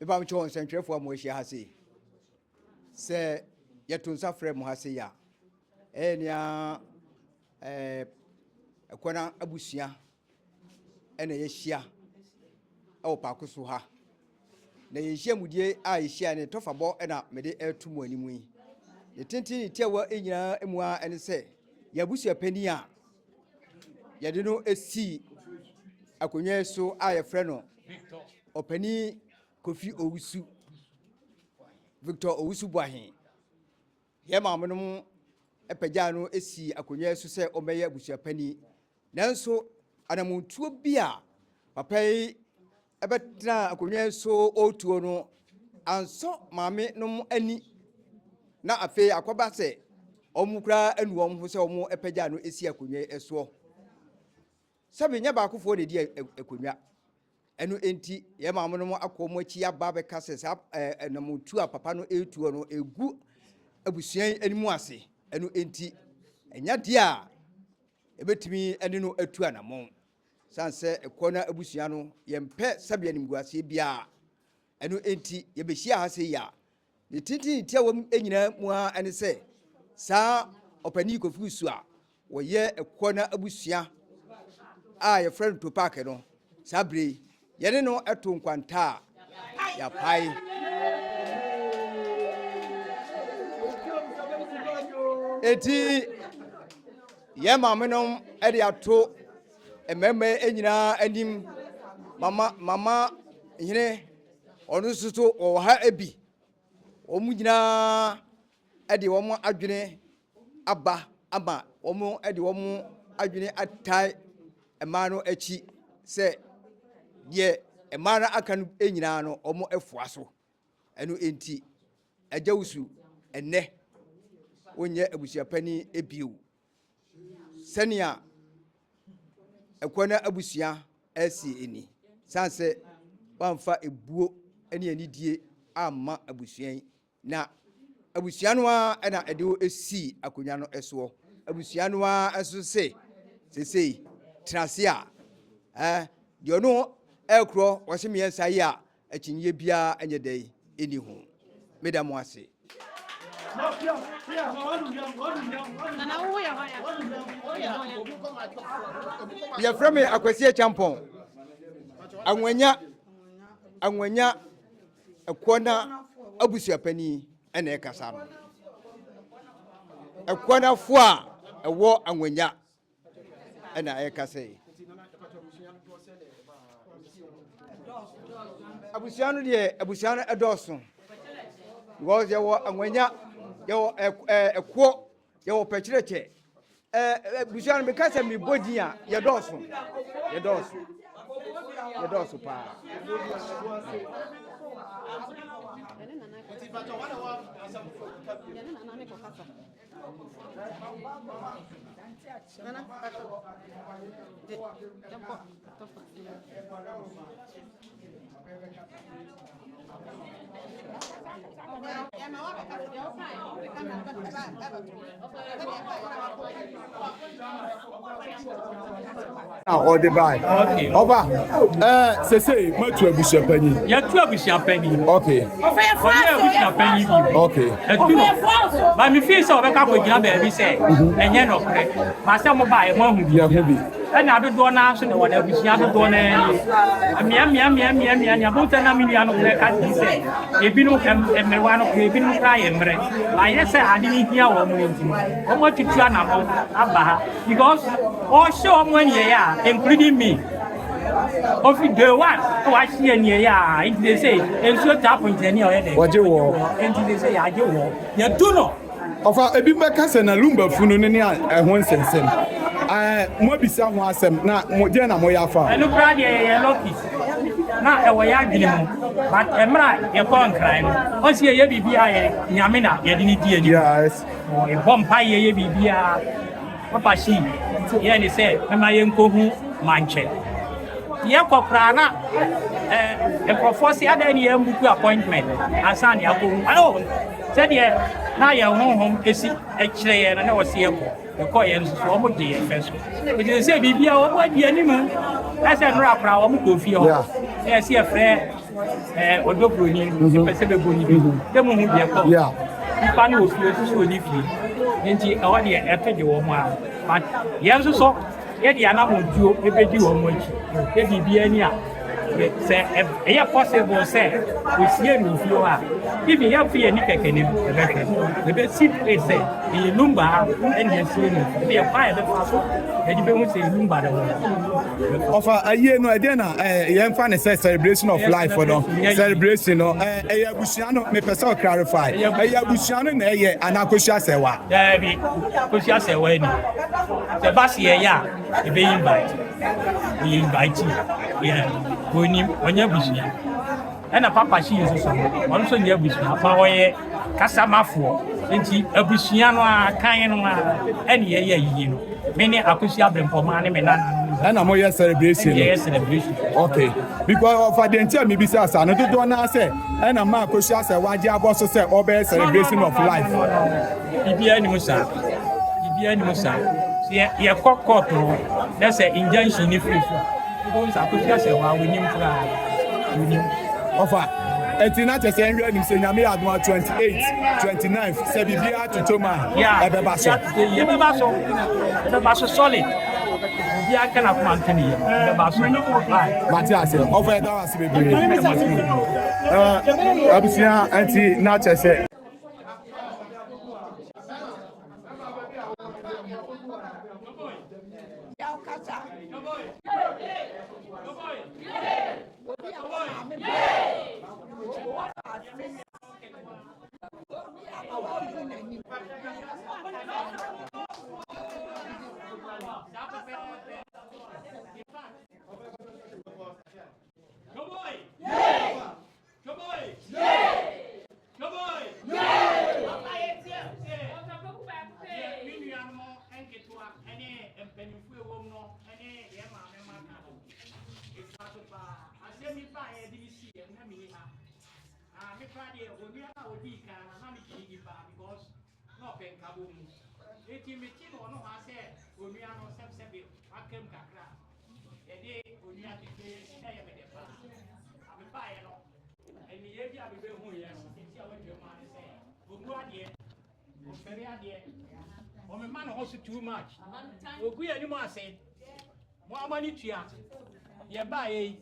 Beba mcho nsentwe fo mo hia ha sei se yetunsa frɛ mo ha sei ya enia Ɛkoɔna Abusua ena yehia o pakoso ha na yehia mudie a yehia ne tofabo ena mede etumu animu yi ye tintin tiawa enyina emu a ene se Abusuapanin a yede no esi akonwa so a ye frɛ no Opani Kofi Owusu Victor Owusu Boahin ye maamenom epagya no esi akonwa so se omeye Abusuapanin nanso anamontuo bia papa yi ebetra akonwa so otuo no anso maame nom ani na afi akoba se omukra anu ho se omo epagya no esi akonwa eso sabe nya ba akofo ne di akonwa enu enti ye maamenom akomo achi aba be kase sa namontu a papa no etuo no egu abusuan animu ase enu enti enya dia ebetimi ene no atu anamon sanse Ɛkoɔna Abusua no yempe sabe animguase bia enu enti yebehia ha se ya ne tintin tia wam enyina mu a ene se sa Opani Kofi Owusu a wo ye Ɛkoɔna Abusua a ye friend to park no sabre yene no eto nkwanta ya pai eti ye maamenom ede ato ememe enyina anim mama hine onu suso o ha ebi omunyina ede wo mo adwene aba ama wo mo ede wo mo adwene atai ema no achi se ye ema na aka no enyina no omo efua so enu enti Owusu enne onye Abusuapanin ebiu senia Ɛkoɔna Abusua asi eni sanse bamfa ebuo ene anidie amma abusuan na abusua no a na ede esi akonwa no eso abusua no a eso se sesei trase a de ono ekro wo se miensa yi a akinye bia enye dai eni hu medamo ase ya frame akwasi champon anwanya Ɛkoɔna Abusuapanin ena ekasa no Ɛkoɔna fo a ewo anwanya ena ekasa yi abusua no de abusua no edoso because yawo anwanya yawo ekuo yawo pechireche abusua no bekasa mi bodi a yedoso pa Or the buy. Okay. Over. Say, much to Abusuapanin. You to Abusuapanin. Okay. Okay. But me feel so back with your baby say, and you know, my son will buy one who be. And I don't do an answer to whatever we have to do. And me, about a million of the country say, if you know, and one of you been crying, I yes, I didn't hear what we do. How much you try now, because all show when you are, including me. Kofi the one who I see in here, they say, and so tap on any other. What you want? And they say, I do want. You do know. Of a big backers and a lumber fununian and one sense. I might be someone some not Mojana Moyafa. I look right here, lucky. Not a way I didn't, but am right, you're going crime. What's your BBI, Yamina, you didn't hear. Yes. A vampire, BBI. Papa, she, yeah, they say, am I uncle Manche? Yako prana force other any appointment and san yako alone said yeah now your home is a chair and I was here the coins from the first it is a baby what the animal that's a rap Kofi yes here friend odo broni pese be broni bi dem hu bi ekọ nipa ni ofi so ni fi nti e de eto de wo mu a but ye nso so ye de anamoduo ebedi wo mu achi ye bibia ani a say e possible say we see no fi o a if you fi ani keke ni be be sit place say e number and you see no be a fire the faso e di be hu say number the offer a year no again ye mfa ne say celebration of life for no celebration no e Abusua no me person clarify e Abusua no na ye anakosia sewa da bi kosia sewa ni se basi ye ya e be invite yeah oni onya Abusua na papa shi yeso so on so nya Abusua fa woye kasamafo nti Abusua no a kan no a ene ye yiyi no me ne akosia brempoma ne me nana and I'm here celebration. Yes, celebration. Okay. Because of the entire maybe say I no do na say and I'm ma question say waje aboso say obe celebration of life. Bibia ni musa. Ye kokot no. That's an injunction ni free. Because akosia say wa we nim kra. We nim. Offer. Etina te say nwe nim say nyame adwa 28, 29 say bibia to toma. Yeah. Ebeba so. Ebeba so solid. I cannot continue. Matthias, over that was baby. Abusua anti na chese. Man also too much. We are anymore say more money to ya. Ye buy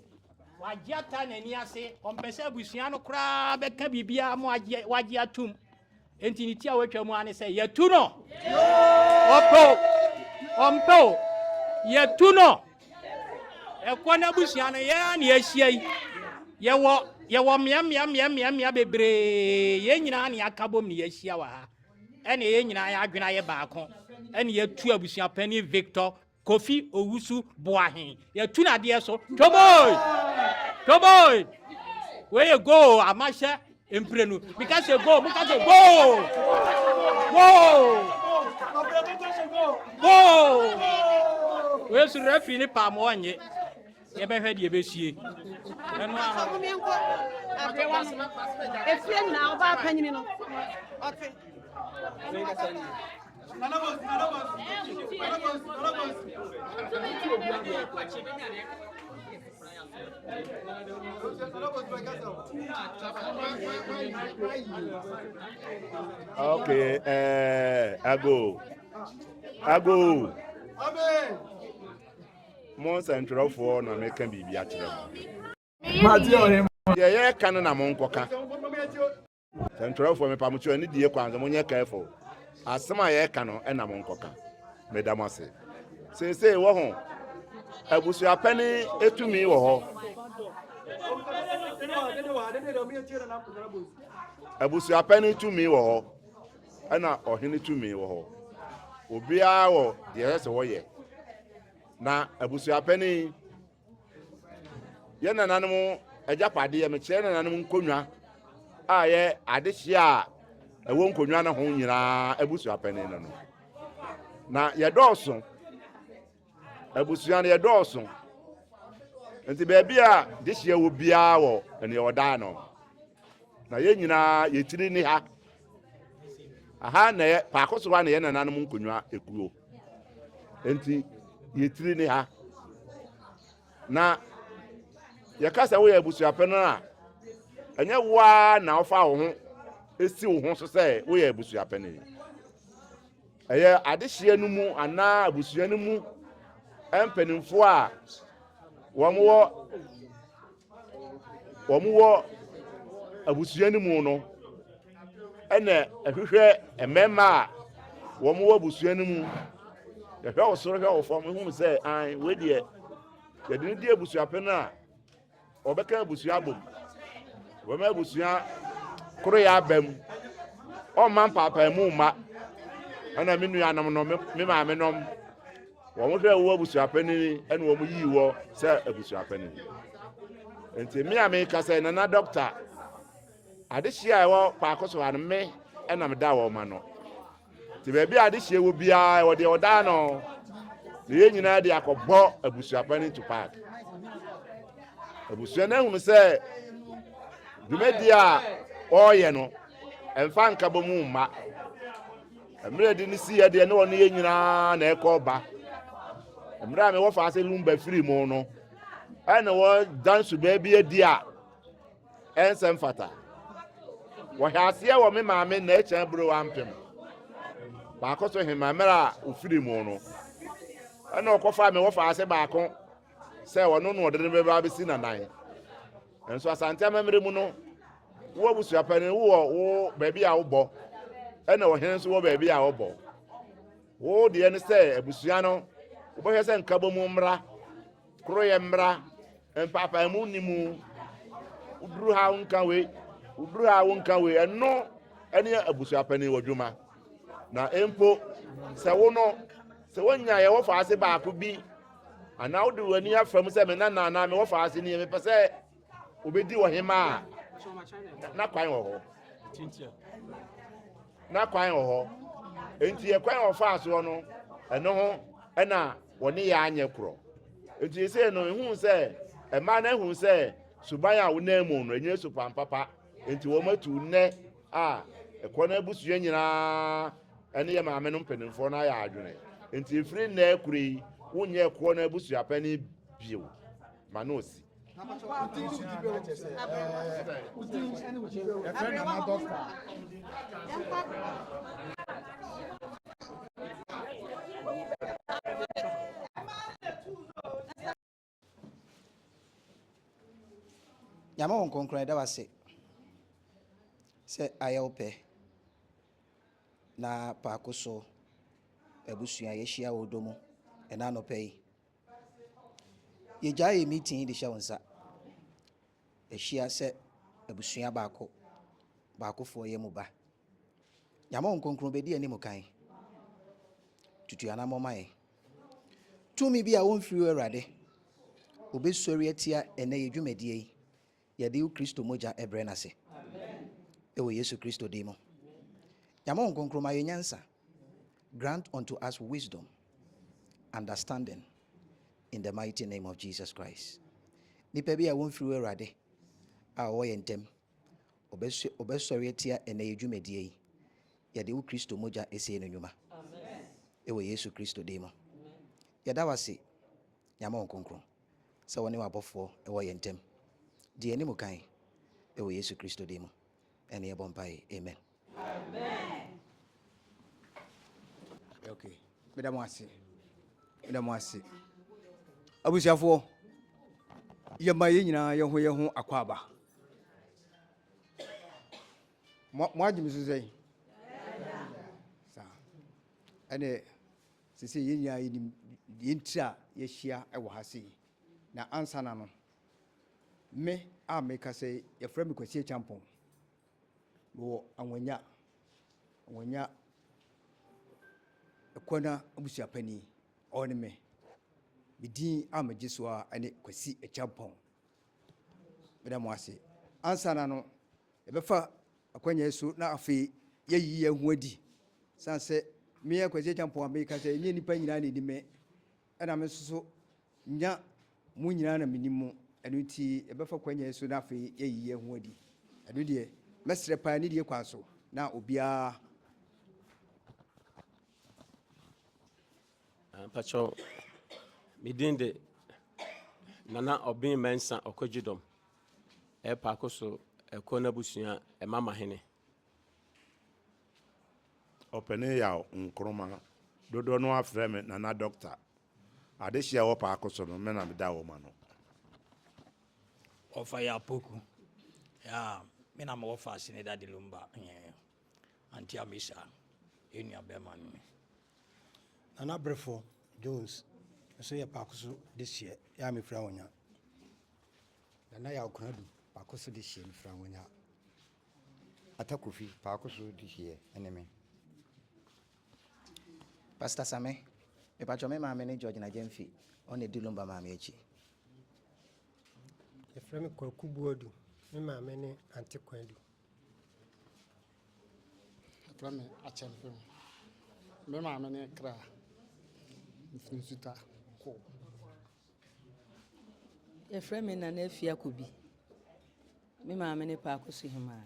wajata na ni ase on pese Abusua no kra be ka bibia mo wajia tum entiniti a watwa mu ane say ye tu no ompo ye tu no Ɛkoɔna Abusua no ye na ye hia yi ye wo mia bebre ye nyina na yakabom ne ye hia wa ha ene ye nyina ya adwena ye baako ene ye tu Abusuapanin Victor Kofi Owusu Boahin ye tu na de so toboy where you go amasha emprenu because you go we su refi ni pa mo anye ye be hwe de be sie enu a efie na oba panyini no okay Okay, Ago. Amen. More central for na make bibi atrem. Yeah, can na mon koka. Central for me pamucho ani die kwanzo monye careful. Asema ye ka no na mon koka. Medamase. Say wo ho. Abusuapanin etumi wo ho. Abusuapanin etumi wo ho. Ana ohene etumi wo ho. Obia wo de se wo ye. Na Abusuapanin ye nananum ajapade ye me kire nananum nkonwa a ye adehye a ewo nkonwa na ho nyina Abusuapanin no. Na ye dɔɔso Abusua ye dɔɔso nti baabi a dehye wo bia wo ene oda no na ye nyina ye tiri ni ha aha na ye paakoso wa na ye nananum nkonwa ekuo nti ye tiri ni ha na ye kasa wo ye Abusuapanin a enye wa na ofa wo ho esi wo ho so say wo ye abusuapani eye adehye no mu ana abusua no mu empanimfo a wo abusua no mu no ene ehwehwe emema a wo abusua no mu yehwe wo soro hwe wo fom hu say an we de yɛde di abusuapɛ no a ɔbɛka abusua bom wɔma abusua koro yɛ abam ɔmma mpapa mu ma ɛna me nuanom no me maame nom wɔn hwɛ wo abusuapɛ ni ɛna wɔn yi wɔ sɛ abusuapɛ ni nti me a me ka sɛ nana doctor adehyia ɛwɔ paako so ano me ɛna me da wɔ ma no nti baabi adehyia wɔ biara wɔde ɔda no ye nyina de akɔbɔ abusuapani to park abusua na hunu sɛ dwumadi a ɔyɛ no ɛmfa nka bɔ mu mma mmerɛ de ne si yɛ deɛ ne wɔn yɛ nyinaa na ɛkɔ ba mmerɛ a me wɔ fa ase lumba firi mu no ɛna wɔ danso baabi adi a ɛnsɛm fata wɔhɛ aseɛ wɔ me maame na ɛkyɛn buro wampem baako so hema mmerɛ a ofiri mu no ɛna ɔkɔfa me wɔfa ase baako sɛ wɔno no ɔde ne bɛba bɛsi nanan nso asante amamere mu no wo abusuapani wo baabi a wobɔ ɛna ɔhene nso wɔ baabi a wobɔ wo deɛ ne sɛ abusua no wobɛhwɛ sɛ nkabɔ mu mmra koroyɛ mmra mpapa mu ni mu uduru ha nka we ɛno ɛne abusuapani wɔ dwuma na empo sɛ wo no sɛ wonya yɛ wɔ faase baako bi ana wode wani afam sɛ me nana me wɔ faase ni me pɛ sɛ obedi wɔ hema a na kwan wɔ hɔ enti yɛ kwan wɔ faase hɔ no ɛno ho ɛna wɔne yɛ anyɛ korɔ enti sɛ no ehu sɛ ɛma na ehu sɛ suban a wona mu no enye supan papa enti wɔ matu nnɛ a ɛkɔna abusua nyinaa ɛne yɛ maame no mpanimfo na yɛ adwene enti efiri na ekuri wonye ko na abusuapani bio ma no si Yama won konkret da wase se ayelpe na pakoso abusua yehia wodomu ena no pay ye jaye meeting de shawonsa ehia se abusua baako fo ye muba yama won konkret be di ani mukan tutu ana momae tumi bi a won firi awrade obesori atia ena yedwumadie yi yade Kristo moja ebrenase amen ewo Yesu Kristo demo yama won konkret ma yenyansa grant unto us wisdom, understanding, in the mighty name of Jesus Christ. Nipa bi a won firi awrade a wo yentem obesori atia ena yedwumadie yi yade Kristo moja ese no nyuma amen ewo Yesu Kristo demo amen yada wase yama won konkret se woni wabofo ewo yentem di ani mukan ewo Yesu Kristo demo ene ye bompai amen amen. Okay. Madam Wasi. Abusuafo. Ye maye nyina ye ho akwaba. Mo agimi so sei. Sa. Ene sisi ye nyina ye ntia ye hia e wo ha sei. Na ansa na no. Me a me ka sei ye fra me kwasi champon. Wo anwanya Ɛkoɔna Abusuapani ɔne me bidin amagiso a ane kwasi echampon Madam Wasi ansa na no ebefa akwanya esu na afi yeyi hu adi sanse me kwasi echampon America say nye nipa nyina na edime ɛna me so nya mu nyina na menimu ɛno ti ebefa kwanya esu na afi yeyi hu adi ɛno de mesre pa ni de kwanso na obia Pacho midinde nana obin mensa okojidom e pakoso Ɛkoɔna Abusua Mama Hene. Ɔpɛne ya nkroma dodo no afrɛ me nana doctor. Ade hyia wɔ paako so no me na me da wo ma no. Ofa ya poku. Ya me na mo fa sine da de lumba. Anti Amisa. Enu abema no. Nana Brefo Jones. So ya paako so this year. Ya me fra wonya. Nana ya Ɛkoɔna du paako so this year me fra wonya. Ata Kofi paako so this year enemy. Pastor Same, me patcho me maame ne George na Jemfi, on the Dilumba maame echi. The frame Kokubuodu, me maame ne Auntie Kwendu. The frame Achel film. Me maame ne Kra. Nsuta ko. The frame na Nefia Kubi. Me maame ne Paako so hima.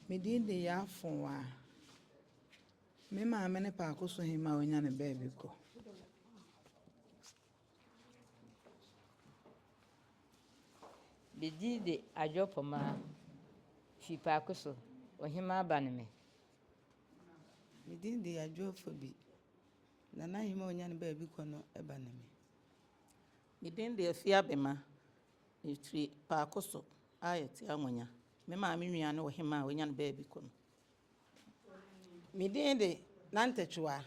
Me din de ya fonwa. Me maame ne Paako so hima onya ne baby ko. Bidi de ajopoma fi Paako so ohima ba ne me. Me din de ajofobi. Nana hima onya ne baby ko no eba ne me. Me din de afia bema. Itri Paako so ayeti amonya. Me maame nua ne ohima onya ne baby ko no. Me din de Nantechua.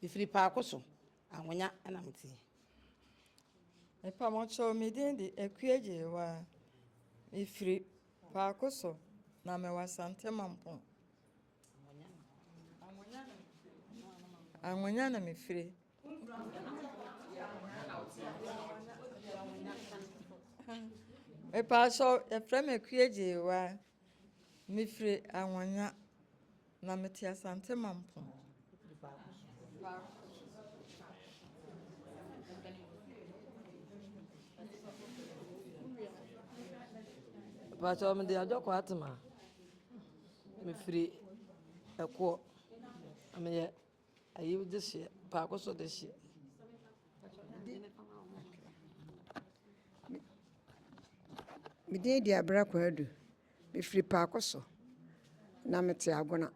Ifiri Paako so amonya na mti. Epa mocho me din de Ekuejewa. Ifiri Paako so na me wasante mampo. Amonya na me firi. Epa so efrem Ekuejewa. Me firi amonya na me tia sante mampo. Pacho me de ajoko atma. Me free Ɛkoɔ. Me ye ayi this year. Paako so this year. Me dey di abra kwadu. Me free Paako so. Na me te agona.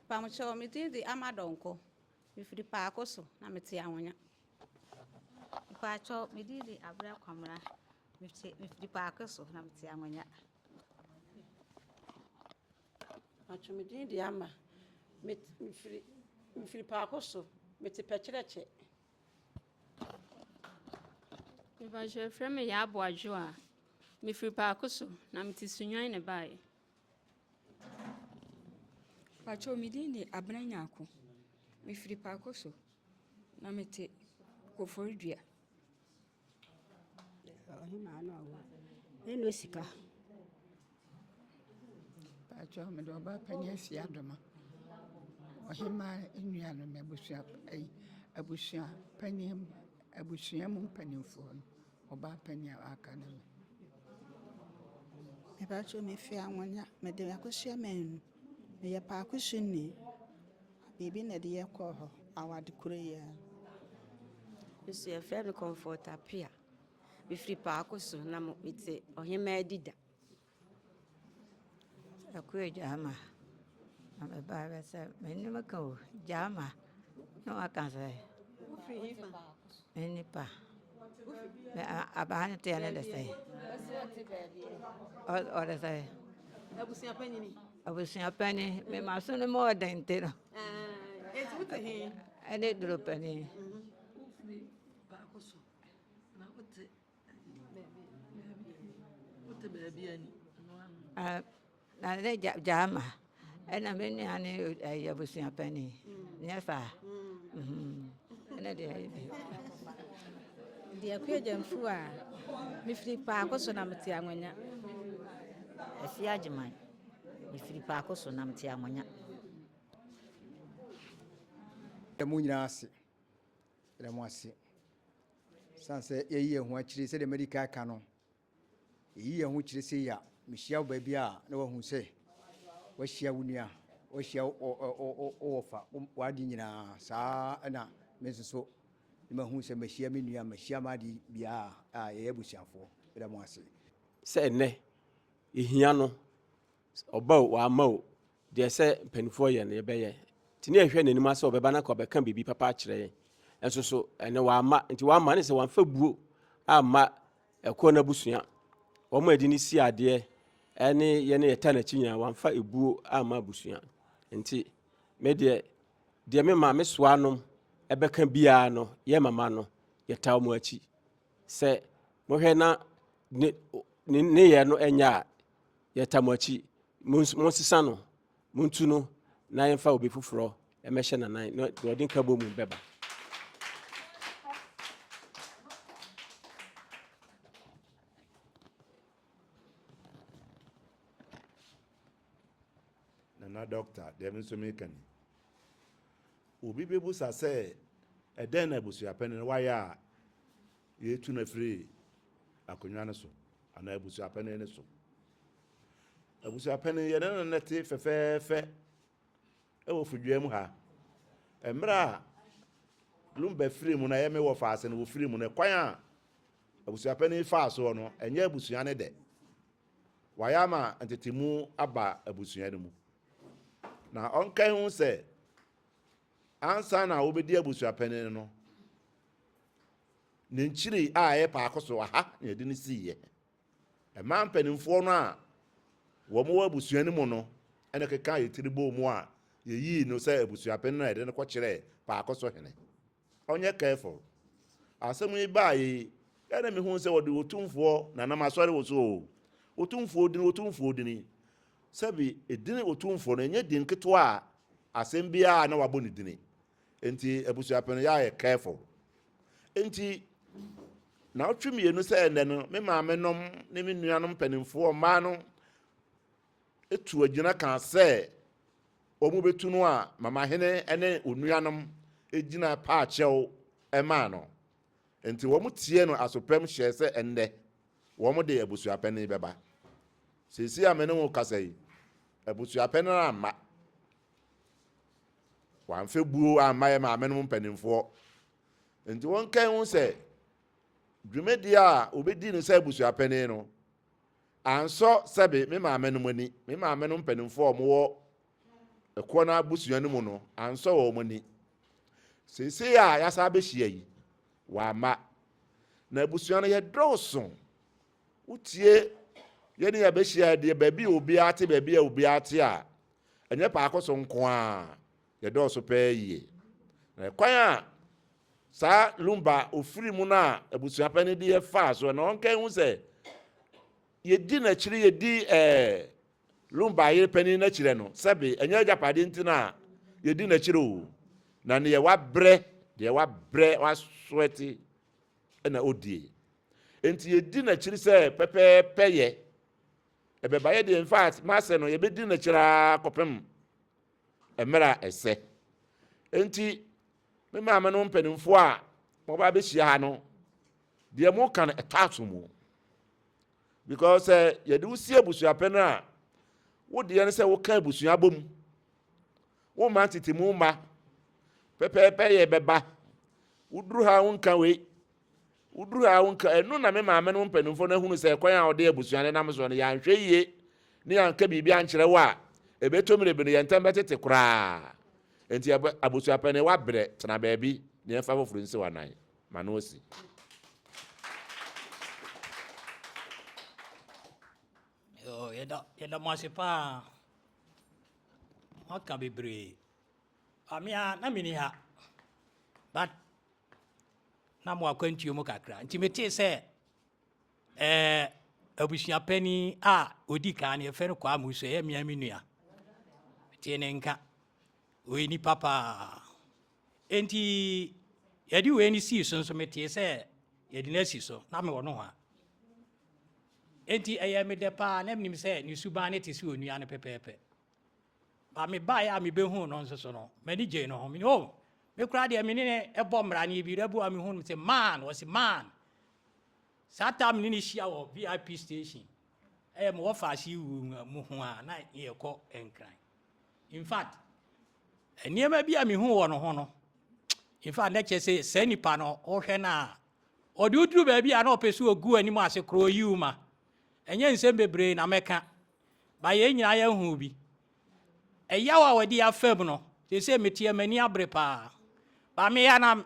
Pamucho me dey di Amadonko. Me free Paako so na me te awonya. Pacho me dey di abra kwamra. Me free Paako so na me te awonya. Pacho me dey di ama. Me free Paako so. Me te pechereche. Me Pacho frame ya Abuajua. Me free Paako so na me te sunwan ne bae. Pacho me dey di Abnanyako. Me free Paako so na me te Koforidua. Ohima no awo. Eno sika. Pacho me do ba panya si adoma. Ohima enua no me abusua panyam abusua mu panimfo no. Oba panya aka na me. Me Pacho me fi awonya me de akosua menu. Me ye Paako sunni. Bibi na de ye kɔ hɔ awade kuro ya. Yesu ye frɛ me comfort apia. Me free Paako so na mo mete ohima adida. Akue jama. Na me ba be se me ni me ko jama. No aka se. Eni pa. Me abahane te ane de se. O de se. Abusuapanin. Abusuapanin me masune mo dente no. Etuta he. Ene dropani. Paako so. Na wote baby ani. Na le jama. Ena me ni ane abusuapanin. Nyefa. Ene de. Dia Ekuejemfu a me free Paako so na mete awonya. Afia Jiman. Me free Paako so na mete awonya. Emu nyina ase. Emu ase. Sanse yeyi ehu akiri se de medical ka no. Yeyi ehu kiri se ya mehia ba bia na wahu se. Wahia wunua, wahia ofa, wadi nyina saa na menso ma hu sɛ mahia me nua mahia ma de bia a yɛyɛ abusuafo bɛda mo ase sɛ ɛnɛ ehia no ɔba o ama o deɛ sɛ mpanimfoɔ yɛ no yɛbɛyɛ nti ne yɛhwɛ n'anim asɛ ɔbɛba na kɔbɛka biribi papa akyerɛ yɛn ɛnso so ɛnɛ wama nti wama ne sɛ wamfa buo amma ɛkɔɔ na busua wɔn adi ne si adeɛ ɛne yɛne yɛta n'akyi nyinaa wamfa ebuo amma busua nti me deɛ me maame soa nom ɛbɛka biara no yɛ mama no yɛta wɔn akyi sɛ mohwɛ na ne yɛ no ɛnya a yɛta mo akyi monsisa no muntu no na yɛmfa obi foforɔ ɛmɛhyɛ nanan na ɔde nka bɔ mu bɛba na doctor dem nso me kan obi bebusa sɛ ɛdɛn na abusuapɛni no wayɛ a yɛtu na firi akonnwa no so ana abusuapɛni no so abusuapɛni yɛ na nɛte fɛfɛɛfɛ ɛwɔ fudua mu ha mmerɛ a lumba firi mu na yɛme wɔ faase no wɔ firi mu na kwan a abusuapɛni faa so no ɛnyɛ abusua ne dɛ wayɛ ama ntetemu aba abusua no mu na ɔnkan ho sɛ ansa na wobɛdi abusuapɛni no ne nkyiri a ɛyɛ paako so aha na yɛde ne siiyɛ ɛma mpanimfoɔ no a wɔn wɔ abusua no mu no ɛna keka yɛtiri bɔ mu a yɛyii no sɛ abusuapɛni no a yɛde no kɔkyerɛ paako so hene ɔnyɛ careful asɛm yi baa yi ɛna mehu sɛ wɔde otumfoɔ na nam asɔre wɔ so o otumfoɔ dini sɛbi edini otumfoɔ no ɛnyɛ din ketewa a asɛm biara na wabɔ ne dini enti abusuapɛni yɛ careful enti na ɔtwe mmienu sɛ ɛnɛ no me maame nom ne me nuanom mpanimfoɔ mmaa no etu agyina kan sɛ wɔn bɛtu no a mama hene ne onuanom egyina paakyɛw ɛmaa no enti wɔn tie no asopɛm hyɛ sɛ ɛnɛ wɔn de abusuapɛni bɛba sisi a mene wo kasa yi abusuapɛni no amma wɔamfɛ buo amma yɛ maame no mpanimfoɔ enti wɔn kan ho sɛ dwumadi a obɛdi no sɛ abusuapɛni no ansɔ sɛbe me maame no mani me maame no mpanimfoɔ ɔmowɔ ɛkoɔna abusua no mu no ansɔ wɔ mani sisi a yɛasa bɛhyia yi wɔama na abusua no yɛdɔɔso wotie yɛne yɛbɛhyia deɛ baabi a obiara te baabi a obiara te a ɛnyɛ paako so nko a yɛdɔɔso pɛɛ yie na kwan a saa lumba ofiri mu no a abusuapɛni de yɛfaa so na ɔnkan ho sɛ yɛdi n'akyiri yɛdi lumba yere pɛni n'akyirɛ no sɛbe ɛnyɛ agyapade nti no a yɛdi n'akyiri o na ne deɛ wabrɛ wasoɛte ɛna ɔdie enti yɛdi n'akyiri sɛ pɛpɛɛpɛ yɛ ɛbɛba yɛ deɛ in fact maasɛ no yɛbɛdi n'akyiri a kɔpem mmerɛ a ɛsɛ enti me maame no mpanimfoɔ a wɔba bɛhyia ha no deɛ mo ka no ɛtɔ ato mu because yɛde wosi abusuapɛ no a wodeɛ no sɛ woka abusua bom woma tete mu ma pɛpɛɛpɛ yɛ bɛba woduru ha wonka wei woduru ha wonka ɛno na me maame no mpanimfoɔ no ahunu sɛ kwan a ɔde abusua no nam so no yɛanhwɛ yie ne yɛanka biribi ankyerɛ wo a ɛbɛtɔmmerɛ no yɛntɛm bɛtete koraa enti abusuapɛ no wabrɛ tena baabi ne yɛmfa foforɔ nsi wanan ma no osi yɛda mo ase paa waka bebree amea na meni ha but na mo akwantuo mu kakra nti metee sɛ abusuapani a odi kan ne yɛfɛ no kɔ amusu ɛyɛ mmea me nua tie ne nka wei nipa paa enti yɛde wei ne sii so nso metee sɛ yɛde no asi so na mewɔ no ho a enti ɛyɛ medɛ paa na menim sɛ ne suban ne te sɛ onua no pɛpɛɛpɛ ba mebaeɛ a mebɛhu no nso so no m'ani gyee no ho mene o mekora deɛ mene ne ɛbɔ mmara ne bi rabu a mehu no sɛ man wɔse man saa ta mene ne hyia wɔ VIP station ɛyɛ mewɔ faase wu mu ho a na yɛkɔ nkran in fact nneɛma bi a mehu wɔ no ho no in fact na kyese se nipa no ohwe na odi uduru ba bia na opesu ogu ani mu ase kro yiuma enye nsem bebre na meka ba ye nyina ya hu bi eyawa wadi afam no se metie mani abre pa ba me ya na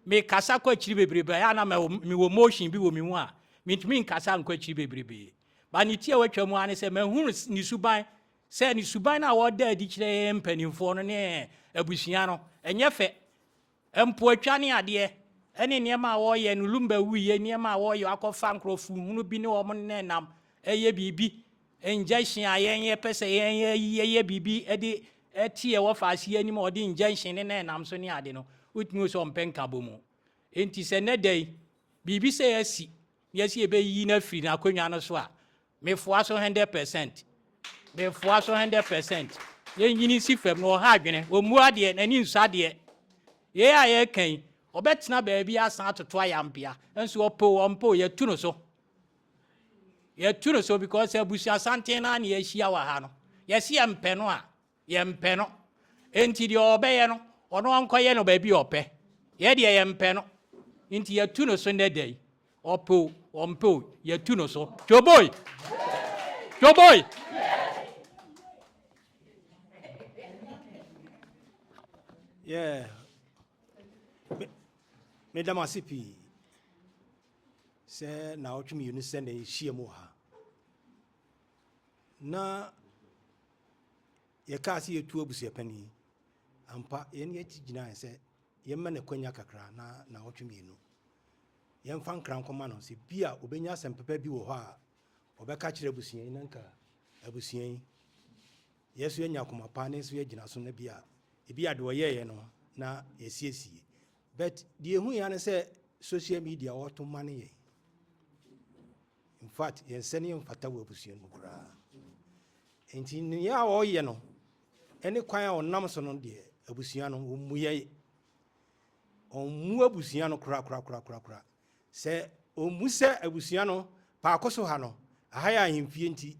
me kasa kwa chiri bebrebe ya na me wo motion bi wo mi hu a mitumi nkasa nkwa chiri bebrebe ba ni tie watwa mu ane se mahunu ni suban se ni suban na wo da adi kire mpanimfo no ne abusua no enye fe empo atwa ne ade ene niema a wo ye no lumba wuye niema a wo ye akofa nkrofu hunu bi ne wo mo ne nam eye bibi injection ayen pese ye bibi edi etie wo fa ase ani ma odi injection ne nam so ne ade no utinu so mpenka bomu enti se ne dai bibi se yasi ebe yi na firi na konwa no so a me foa so 100% me foa so 100% ye nyini si fam no ha adwene omu ade na ni nsu ade ye a ye kan obetena ba bi asan atoto ayampia enso ompo ye tu no so because Abusua sante na ye hia wa ha no ye se empe no a ye mpe no enti de obeye no ono ankoye no ba bi ope ye de ye mpe no enti ye tu no so ne dai ompo ye tu no so joboy yeah me damasipi se na otwumi uni se na hia mu ha na ye ka se yetu Abusuapani ampa ye ne yigina se ye ma na kwanya kakra na otwumi no ye mfa nkran koma no se bia obenya asempapa bi wo ho a obeka kire abusua yi nanka abusua yi yesu enya koma pa ne so yigina so na bia ebi ade wo ye no na yesiesie but the hu ya ne se social media auto money in fact yen sene yen fata wo abusua no kura enti ne ya wo ye no ene kwan a onam so no de abusua no omuye omu abusua no kura se omu se abusua no pa akoso ha no aha ya ahemfie nti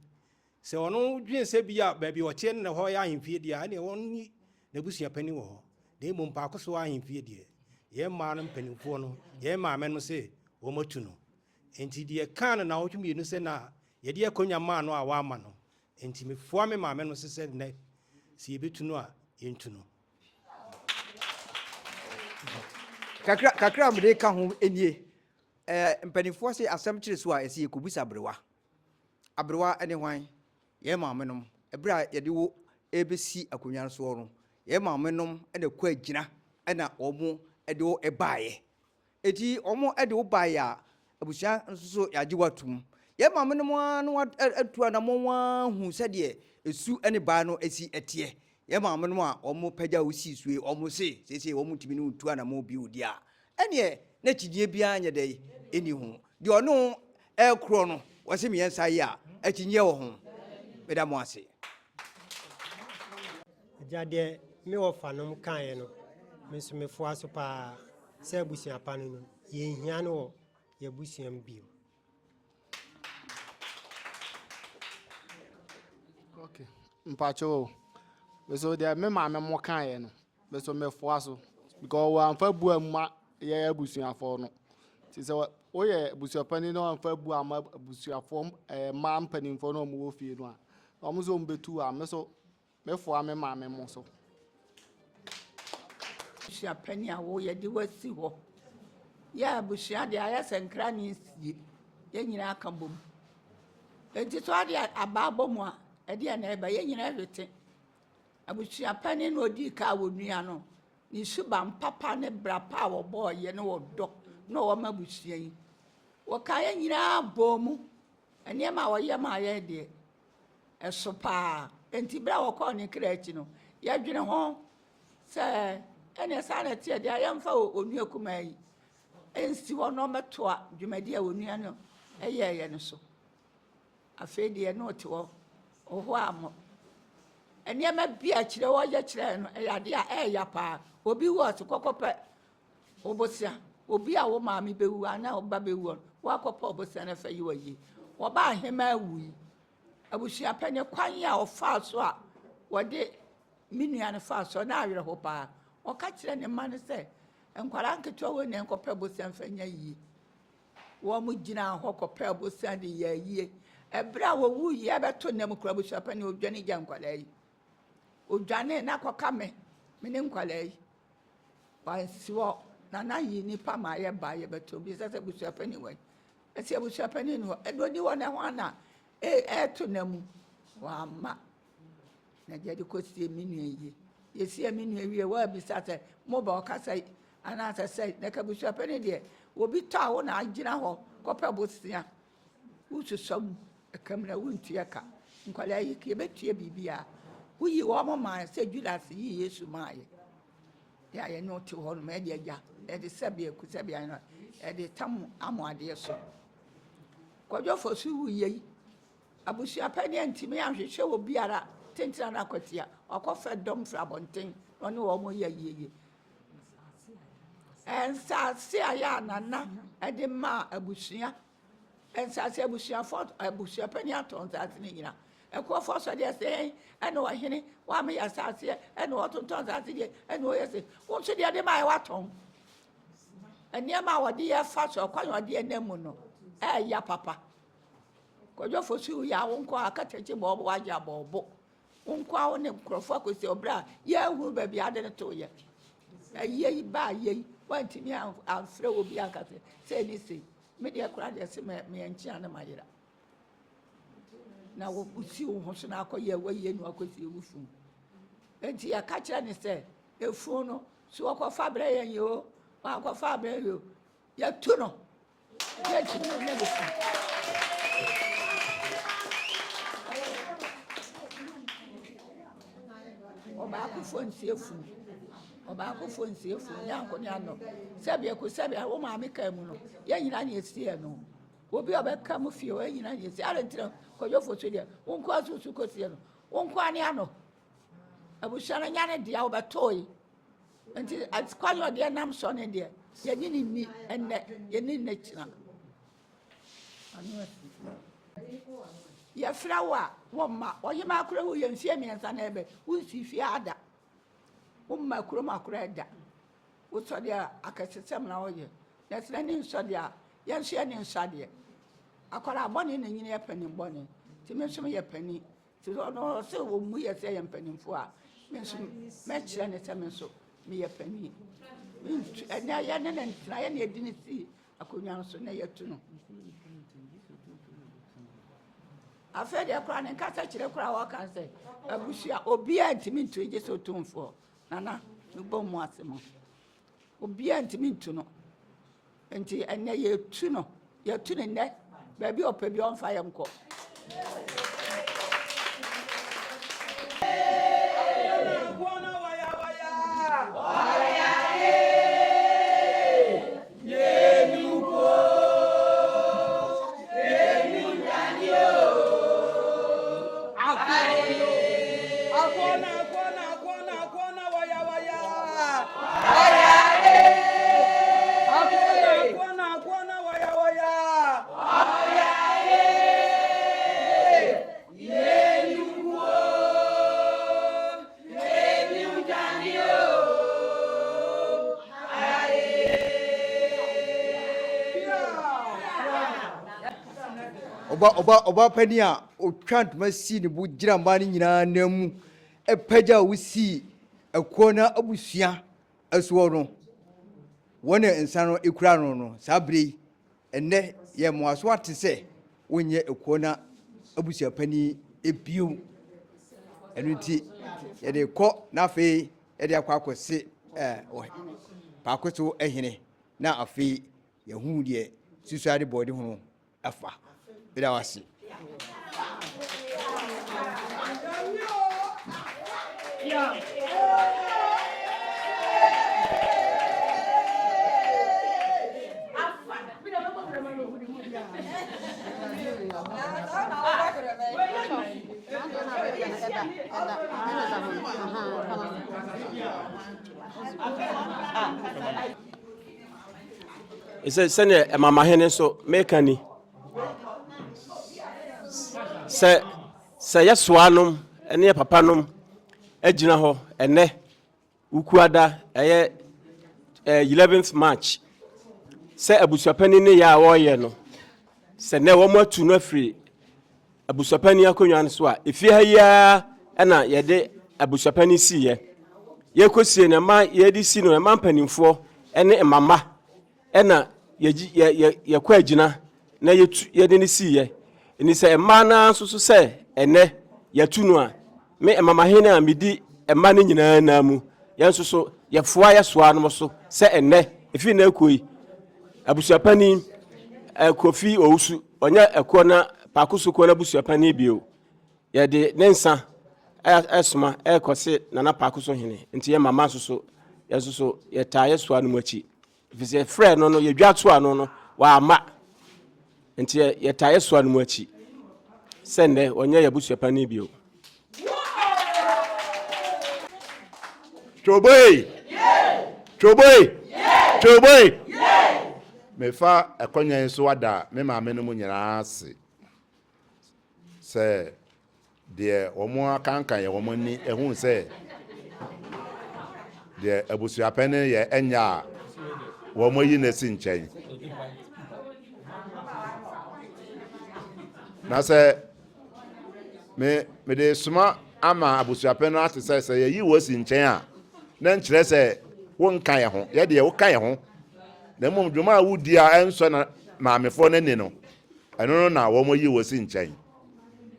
se ono dwen se bia ba bi wo che ne ho ya ahemfie dia ne woni na Abusuapani wo ho de mo pa akoso ahemfie dia ye ma no mpanimfo no ye ma me no se wo matu no enti de kan na wotwumi no se na ye de akonya ma no a wa ma no enti me foa me ma me no se ne si ebetu no a yentu no kakra mde ka ho enie mpanimfo se asem kire so a ese yekubusa abrewa ene hwan ye ma me no ebra ye de wo ebesi akonwa so no ye ma me no ene kwa agina ena omo ede wo ebaaye eti omo ede wo baaye a abusua nso yaje watum ye ma me no anu atu anamwa hu se de esu ene baa no esi etie ye ma me no a omo pagya wo si sue omo se omo timi no tu anamwa bi odi a ene na chidie bia nya dai eni hu de ono ekro no wose me yensa yi a achinye wo ho meda mo ase Jade me wo fanom kan ye no me so me foa so pa se Abusuapani no ye hia no ye busuam bio. Okay. Mpacho. So there me ma me mo kan ye no. Me so me foa so because we amfa bu amma ye Abusuafo no. Ti se o ye Abusuapani no amfa bu amma Abusuafo ma mpanimfo no mo wo fie no a. Omo so mbetu a me so me foa me ma me mo so. Abusuapani a wo ye de wasi ho. Ya abusua de aya senkra ni sie. Ye nyina aka bom. Enti so ade ababo mu a ede na eba ye nyina hwete. Abusuapani no odi ka wonua no. Ni suba papa ne bra pa wo boy ye no wodo. No wo ma abusua yi. Wo ka ye nyina bomu. Ene ma wo ye ma ye de. Eso pa enti bra wo ko ni kra achi no. Ye dwene ho se ene sa na tie de ayamfa onua kuma yi. Ensi wono metoa dwumadi a onua no eye no so afi de no te wo oho amo ene ma bia kire wo ye kire no eyade a eya pa obi wo so kokope obosia obi a wo maami bewu ana oba bewu wo akopa obosia na fa yi wo yi wo ba hema wu Abusuapani kwan ya ofa so a wo de minua no fa so na awere ho pa o ka kire ne ma ne se nkwara nketewa wo ne nkɔpɛ bosia mfanya yie wo mu gyina hɔ kɔpɛ bosia de yɛ yie ebra wo wu yie bɛto nam kura Abusuapani odwane gya nkwara yi odwane na kɔka me ne nkwara yi wansiwo na yi nipa ma yɛ ba yɛ bɛto bi sɛ Abusuapani wɔ esi Abusuapani no edoni wɔ ne ho ana to nam wa ma na jadi ko sie minu yi yesi minu wie wa bi sa sɛ mo ba ɔkasa ana sɛ na Abusuapani de obi ta wo na agina hɔ kɔpɛ bosia ususam kamera wuntua ka nkwala yi ke betua bibia wuyi wo mo ma sɛ Judas yi Yesu ma ya ye no te hɔ no ma de agya de sabia ku sabia no de tam amade so kɔdwo fosu wuyi Abusuapani antimi ahwehwɛ obi ara tentina na kwatia ɔkɔfɛ dom fra bonten ɔne wo mo ya yeye ensase aya nana de ma abusua ensase abusua fort Abusuapani aton sase ni nyina Ɛkoɔfo so de sɛ ɛne wɔ hene wa me ya sase ɛne wɔtonton sase de ɛne wɔ yɛse wo so de ma yɛ waton ɛne ma wɔ de yɛ fa so kwan wɔ de enamu no ya papa kɔdwo fosu ya wo nkɔ akatachi bɔbɔ waja bɔbɔ wo nkɔ wo ne nkrɔfo akosi obra ya hu ba bia de to yɛ ayi ba ayi wantimi amfrɛ wo bia akase sɛ ni se me de kora de se me enchia na mayira na wo usi wo ho so na akɔyɛ waye no akosi ewufu enti ya ka kyerɛ ne sɛ efu no so wɔkɔfa brɛ yɛn yo wɔkɔfa brɛ yo ya tu no ya tu no ne bi Obaakofo nsiefu nyanko ne ano sɛbia ko sɛbia wo ma me ka mu no yɛ nyina ne esie no obi obɛka mu fie wo nyina ne esie ara ntira kɔdwo foto de wo nko asusu kosie no wo nko ane ano Abusua no nyane dia wo bɛtoi nti atkwanyo de nam so ne de yɛ ni enne yɛ ni ne kyina ya frawa wo ma oyima akura wo ye mfie miensa na ebe wo si fie ada wo ma akura da wo so de akasesem na wo ye na sene ni so de a ye hye ni nsa de akwara abone na nyine ye pani bone ti me so ye pani ti no se wo mu ye se ye panimfo a me so me kire ne se me so me ye pani enya ye ne ntina ye ne edini si akonwa so na ye tu no afede akora ne kasa kire kora wa kan se Abusua obi antimi ntu eje so tumfo nana mbo mu asemo obi antimi ntu no enti enne ye tu no ye tu ne ne ba bi opa bi on fa yam ko Oba pani a otwa ntoma si ne bu gira mba ne nyina namu epagya wusi Ɛkoɔna Abusua aso no wona ensa no ekura no sabre enne ye moaso ate se wonye Ɛkoɔna Abusuapani ebio enuti ye de kɔ na afi ye de akɔakɔse paakoto ehene na afi ye hu de susuade body ho afa ida wasi sɛ mama hene so meka ni sɛ yɛsoa nom ɛne papa nom agyina hɔ ɛnɛ ukuada ɛyɛ 11th March sɛ abusuapani ne ya wɔyɛ no sɛ ne wɔn atu no afiri abusuapani akonnwa no so a efie ha ya ɛna yɛde abusuapani si yɛkɔsie ne ma yɛde si no ma mpanimfoɔ ɛne mama ɛna yɛkɔ agyina na yɛde ne si ni sɛ mma na so sɛ ɛnɛ yɛtu no a me mama hene a medi mma no nyinaa na mu yɛnso so yɛfoa yɛsoa no so sɛ ɛnɛ efi na ekoi abusuapani Kofi Owusu ɔnya Ɛkoɔna Paakoso Koɔna abusuapani bio yɛde ne nsa ɛsoma ɛkɔse nana Paakoso hene nti yɛ mama so yɛso so yɛtaa yɛsoa no mu akyi efisɛ frɛ no yɛdwa to ano no wa ama nti yɛtaa yɛsoa no mu akyi sɛnɛ ɔnya yɛ abusuapani bio Choboi. Mefa Ɛkoɔna nso wada me maame no mu nyinaa ase. Sɛ deɛ wɔn akankan yɛ wɔn ni ehun sɛ deɛ abusuapɛni yɛ enya wɔn yi na si nkyɛn. Na sɛ me de suma ama abusuapɛni ate sɛ yɛ yi wɔ si nkyɛn a na nkyerɛ sɛ wɔn nka yɛ ho yɛ deɛ wɔka yɛ ho na mmom dwuma a wodi a ɛnsɔ na maamefoɔ no ni no ɛno no na wɔn yi wɔ si nkyɛn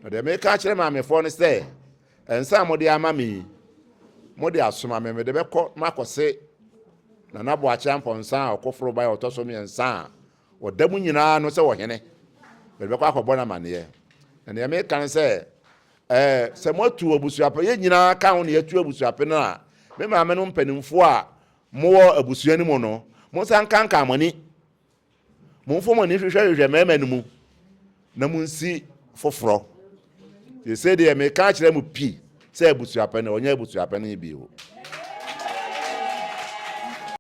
na deɛ meka kyerɛ maamefoɔ no sɛ ɛnsa a mode ama me mode asoma me mede bɛkɔ makɔse na naboakyɛ mpɔnsa a ɔkɔforo ba ɔtɔ so mmiɛnsa a ɔda mu nyinaa no sɛ wɔhene mede bɛkɔ akɔbɔ no amanneɛ na deɛ meka no sɛ sɛ moatu abusuapɛ yɛ nyinaa ka ho ne yɛatu abusuapɛ no a me maame no mpanimfoɔ a mowɔ abusua no mu no mo san kanka amani mo mfo mo ni hwehwɛ mɛma no mu na mo nsi foforo ye se de me ka kyerɛ mo pi sɛ abusuapɛ no ɔnya abusuapɛ no bi o